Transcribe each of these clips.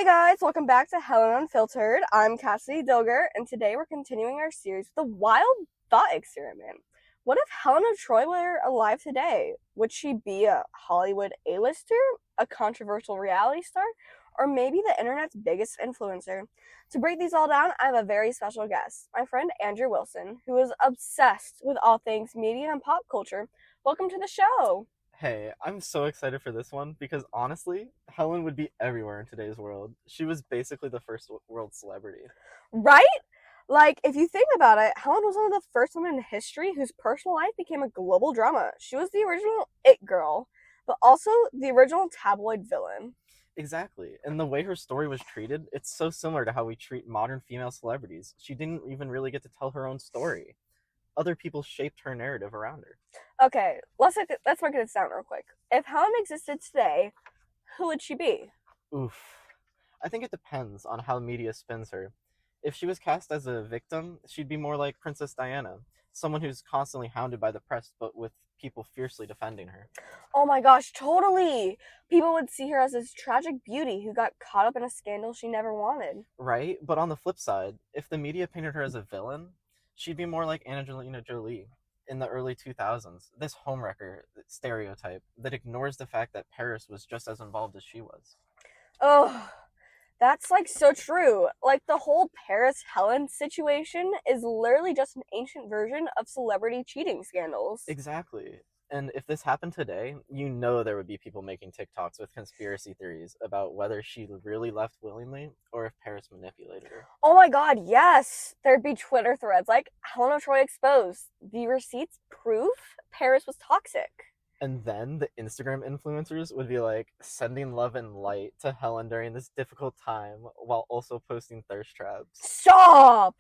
Guys, welcome back to Helen Unfiltered. I'm Cassidy Dilger, and today we're continuing our series with the wild thought experiment. What if Helen of Troy were alive today? Would she be a Hollywood A-lister, a controversial reality star, or maybe the internet's biggest influencer? To break these all down, I have a very special guest, my friend Andrew Wilson, who is obsessed with all things media and pop culture. Welcome to the show. Hey, I'm so excited for this one because honestly, Helen would be everywhere in today's world. She was basically the first world celebrity. Right? Like, if you think about it, Helen was one of the first women in history whose personal life became a global drama. She was the original it girl, but also the original tabloid villain. Exactly. And the way her story was treated, it's so similar to how we treat modern female celebrities. She didn't even really get to tell her own story. Other people shaped her narrative around her. Okay, let's break this down real quick. If Helen existed today, who would she be? Oof. I think it depends on how media spins her. If she was cast as a victim, she'd be more like Princess Diana, someone who's constantly hounded by the press but with people fiercely defending her. Oh my gosh, totally! People would see her as this tragic beauty who got caught up in a scandal she never wanted. Right? But on the flip side, if the media painted her as a villain, she'd be more like Angelina Jolie in the early 2000s, this homewrecker stereotype that ignores the fact that Paris was just as involved as she was. Oh, that's like so true. Like the whole Paris Helen situation is literally just an ancient version of celebrity cheating scandals. Exactly. And if this happened today, you know there would be people making TikToks with conspiracy theories about whether she really left willingly or if Paris manipulated her. Oh my god, yes! There'd be Twitter threads like Helen of Troy exposed. The receipts prove Paris was toxic. And then the Instagram influencers would be like sending love and light to Helen during this difficult time while also posting thirst traps. Stop!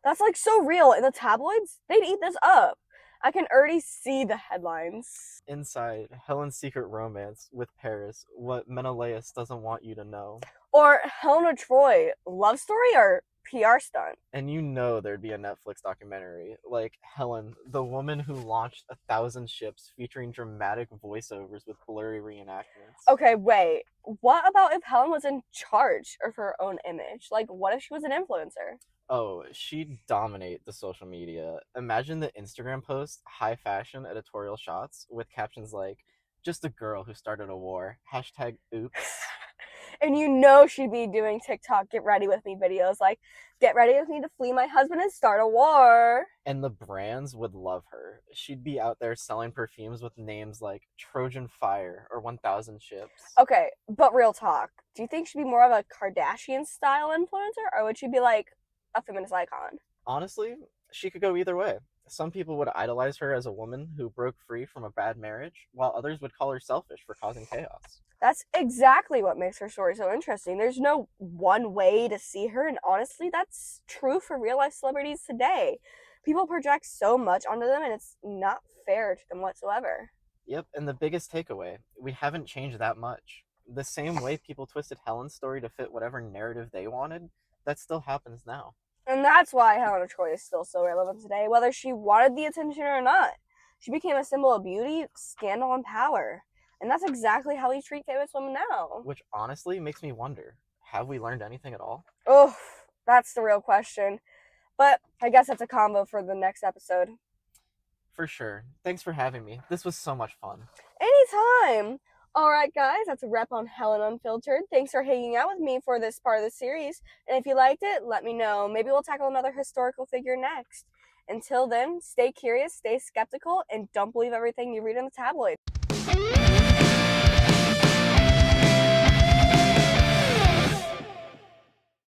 That's like so real. In the tabloids, they'd eat this up. I can already see the headlines. Inside, Helen's secret romance with Paris, what Menelaus doesn't want you to know. Or Helen of Troy, love story or PR stunt? And you know there'd be a Netflix documentary, like Helen, the woman who launched 1,000 ships featuring dramatic voiceovers with blurry reenactments. Okay, wait. What about if Helen was in charge of her own image? Like, what if she was an influencer? Oh, she'd dominate the social media. Imagine the Instagram post, high fashion editorial shots with captions like, just a girl who started a war, hashtag oops. And you know she'd be doing TikTok get ready with me videos like, get ready with me to flee my husband and start a war. And the brands would love her. She'd be out there selling perfumes with names like Trojan Fire or 1,000 Ships. Okay, but real talk. Do you think she'd be more of a Kardashian style influencer or would she be like a feminist icon? Honestly, she could go either way. Some people would idolize her as a woman who broke free from a bad marriage, while others would call her selfish for causing chaos. That's exactly what makes her story so interesting. There's no one way to see her, and honestly, that's true for real life celebrities today. People project so much onto them, and it's not fair to them whatsoever. Yep, and the biggest takeaway, we haven't changed that much. The same way people twisted Helen's story to fit whatever narrative they wanted, that still happens now. And that's why Helen of Troy is still so relevant today, whether she wanted the attention or not. She became a symbol of beauty, scandal, and power. And that's exactly how we treat famous women now. Which honestly makes me wonder, have we learned anything at all? Oh, that's the real question. But I guess that's a combo for the next episode. For sure. Thanks for having me. This was so much fun. Anytime! Alright guys, that's a wrap on Helen Unfiltered. Thanks for hanging out with me for this part of the series. And if you liked it, let me know. Maybe we'll tackle another historical figure next. Until then, stay curious, stay skeptical, and don't believe everything you read in the tabloid.